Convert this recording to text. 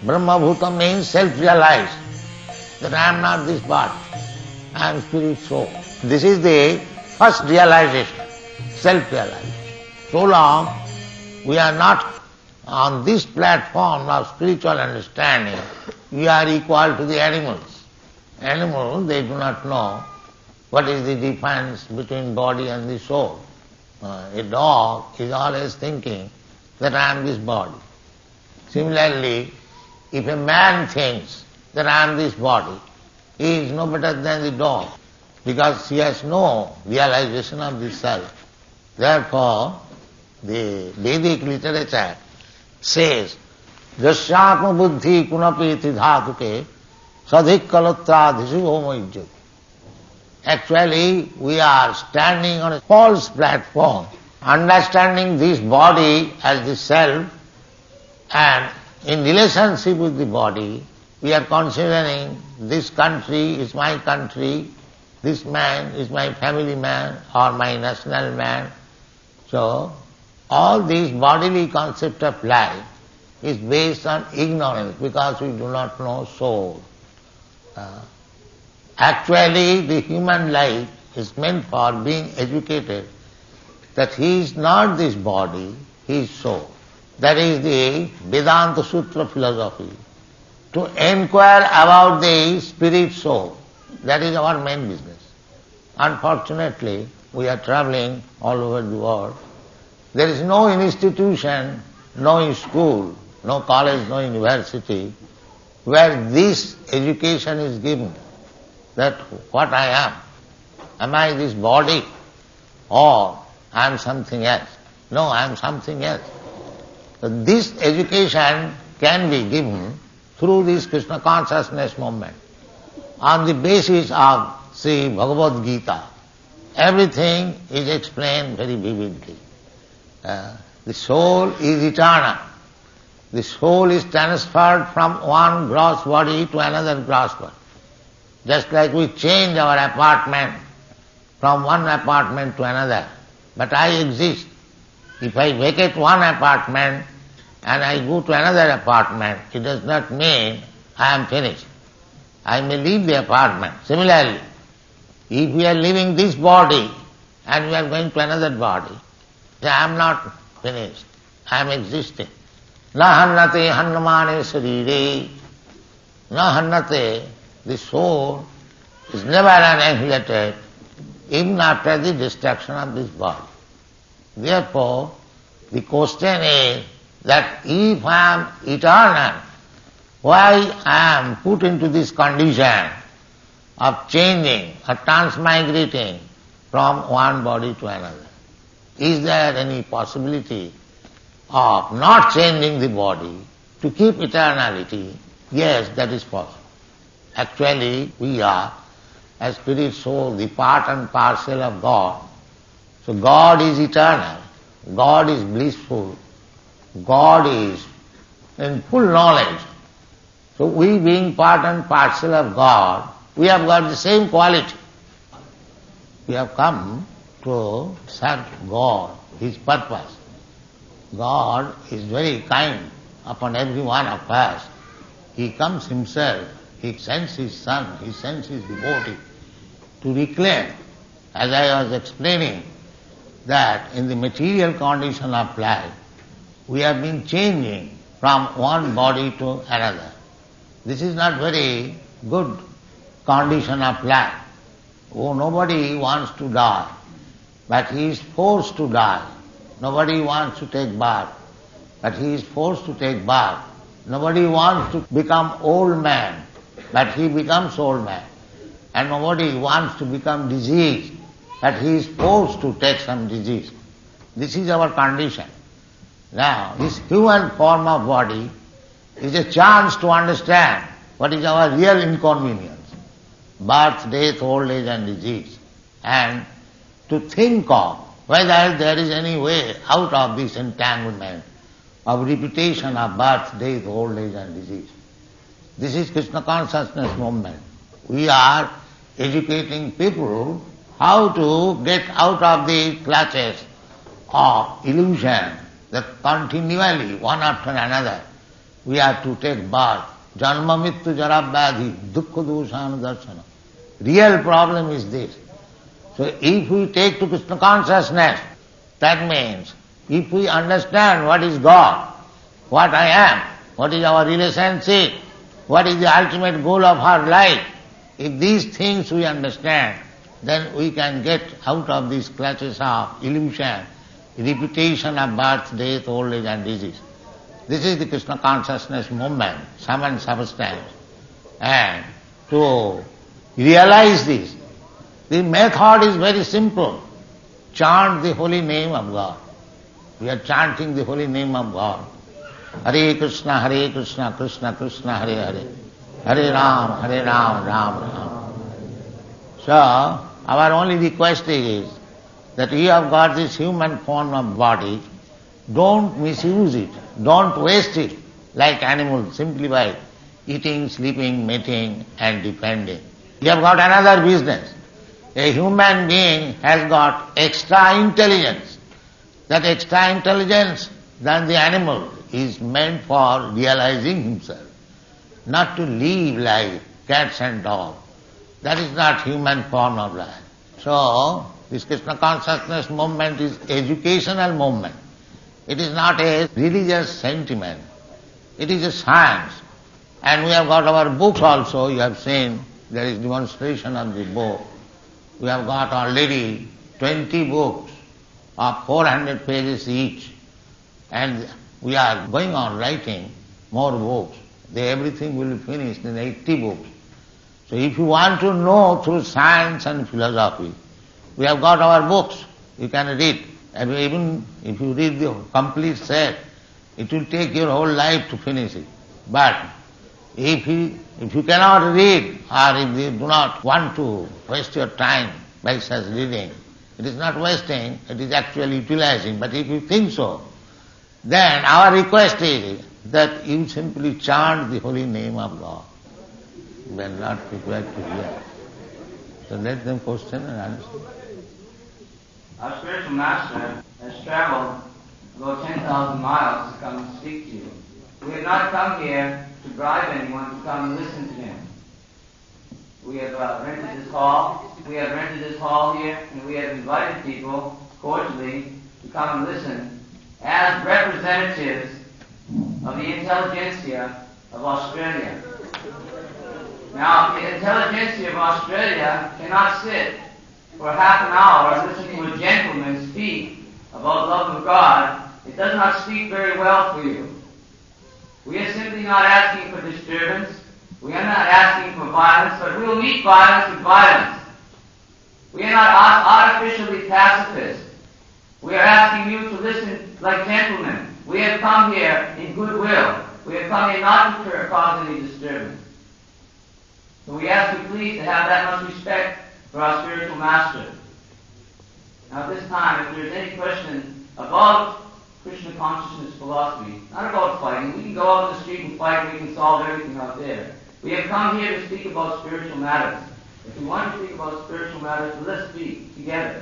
Brahma Bhuta means self-realized, that I am not this body, I am spirit soul. This is the first realization, self-realization. So long we are not on this platform of spiritual understanding, we are equal to the animals. Animals, they do not know what is the difference between body and the soul. A dog is always thinking that I am this body. Similarly, if a man thinks that I am this body, he is no better than the dog, because he has no realization of the self. Therefore, the Vedic literature says, Jasyatma buddhi kunapiti dhatuke sadhik kalatra homo. Actually, we are standing on a false platform, understanding this body as the self, and in relationship with the body, we are considering this country is my country, this man is my family man or my national man. So, all these bodily concept of life is based on ignorance because we do not know soul. Actually, the human life is meant for being educated that he is not this body, he is soul. That is the Vedanta Sutra philosophy. To inquire about the spirit soul, that is our main business. Unfortunately, we are traveling all over the world. There is no institution, no school, no college, no university where this education is given, that what I am. Am I this body or I am something else? No, I am something else. So this education can be given through this Krishna consciousness movement on the basis of, see, Bhagavad Gita. Everything is explained very vividly. The soul is eternal. The soul is transferred from one gross body to another gross body. Just like we change our apartment from one apartment to another. But I exist. If I vacate one apartment and I go to another apartment, it does not mean I am finished. I may leave the apartment. Similarly, if we are leaving this body and we are going to another body, then I am not finished. I am existing. Na hannate hannamane sarire. Na hannate, the soul is never annihilated even after the destruction of this body. Therefore, the question is that if I am eternal, why I am put into this condition of changing or transmigrating from one body to another? Is there any possibility of not changing the body to keep eternality? Yes, that is possible. Actually, we are, as spirit soul, the part and parcel of God. So God is eternal, God is blissful, God is in full knowledge. So we being part and parcel of God, we have got the same quality. We have come to serve God, His purpose. God is very kind upon every one of us. He comes Himself, He sends His Son, He sends His devotee to reclaim, as I was explaining, that in the material condition of life, we have been changing from one body to another. This is not very good condition of life. Oh, nobody wants to die, but he is forced to die. Nobody wants to take birth, but he is forced to take birth. Nobody wants to become old man, but he becomes old man. And nobody wants to become diseased, but he is forced to take some disease. This is our condition. Now, this human form of body is a chance to understand what is our real inconvenience, birth, death, old age and disease, and to think of whether there is any way out of this entanglement of repetition of birth, death, old age and disease. This is Krishna consciousness movement. We are educating people how to get out of the clutches of illusion that continually, one after another, we have to take birth. Janma mittu jara vyadhi dukkha doshana darshana. Real problem is this. So if we take to Krishna consciousness, that means if we understand what is God, what I am, what is our relationship, what is the ultimate goal of our life, if these things we understand, then we can get out of these clutches of illusion, repetition of birth, death, old age and disease. This is the Krishna consciousness movement, sum and substance. And to realize this, the method is very simple. Chant the holy name of God. We are chanting the holy name of God. Hare Krishna, Krishna Krishna, Hare Hare. Hare Ram, Ram Ram. So, our only request is that you have got this human form of body, don't misuse it, don't waste it like animals simply by eating, sleeping, mating and depending. You have got another business. A human being has got extra intelligence. That extra intelligence than the animal is meant for realizing himself, not to live like cats and dogs. That is not human form of life. So, this Krishna consciousness movement is educational movement. It is not a religious sentiment. It is a science. And we have got our books also. You have seen there is demonstration of the book. We have got already 20 books of 400 pages each. And we are going on writing more books. Everything will be finished in 80 books. So if you want to know through science and philosophy, we have got our books. You can read. And even if you read the complete set, it will take your whole life to finish it. But if you cannot read, or if you do not want to waste your time by such reading, it is not wasting, it is actually utilizing. But if you think so, then our request is that you simply chant the holy name of God. We are not prepared to hear. So let them question and answer. Our spiritual master has traveled about 10,000 miles to come and speak to you. We have not come here to bribe anyone to come and listen to him. We have rented this hall. We have rented this hall here, and we have invited people cordially to come and listen as representatives of the intelligentsia of Australia. Now, the intelligentsia of Australia cannot sit for half an hour listening to a gentleman speak about love of God. It does not speak very well for you. We are simply not asking for disturbance. We are not asking for violence, but we will meet violence with violence. We are not artificially pacifists. We are asking you to listen like gentlemen. We have come here in goodwill. We have come here not to cause any disturbance. So we ask you please to have that much respect for our spiritual master. Now at this time, if there is any question about Krishna consciousness philosophy, not about fighting. We can go out in the street and fight, we can solve everything out there. We have come here to speak about spiritual matters. If we want to speak about spiritual matters, let's speak together.